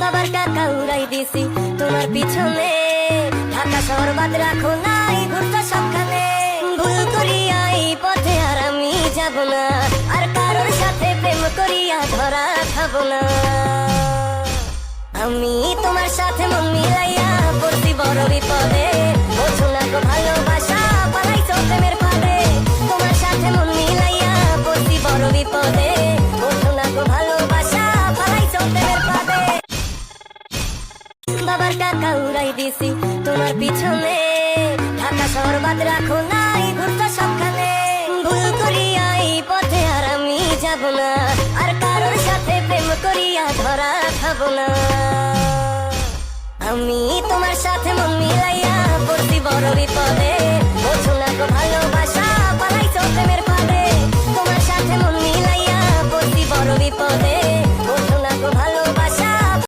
বাবার টাকা উড়াই দিছি তোমার পিছনে, ঢাকা শহর বাদ রাখো নাই ঘুরতো সবখানে। ভুল করিয়া এই পথে আর আমি যাব না, আর কারোর সাথে প্রেম করিয়া ধরা খাবো না। আমি তোমার সাথে মন মিলাইয়া পড়ছি বড় বিপদে, বোঝো না গো ভালোবাসা পালাইছো প্রেমের ফাঁদে। তোমার সাথে মন মিলাইয়া পড়ছি বড় বিপদে, বোঝো না গো ভালোবাসা পালাইছো প্রেমের ফাঁদে। বাবার টাকা উড়াই দিছি তোমার পিছনে, ঢাকা শহর বাদ রাখো নাই ঘুরতো সবখানে। ভুল করিয়া এই পথে আর আমি যাব না, আর কারোর সাথে প্রেম করিয়া ধরা খাবো না। আমি তোমার সাথে মন মিলাইয়া পড়ছি বড় বিপদে, বোঝো না গো ভালোবাসা পালাইছো প্রেমের ফাঁদে। তোমার সাথে মন মিলাইয়া পড়ছি বড় বিপদে।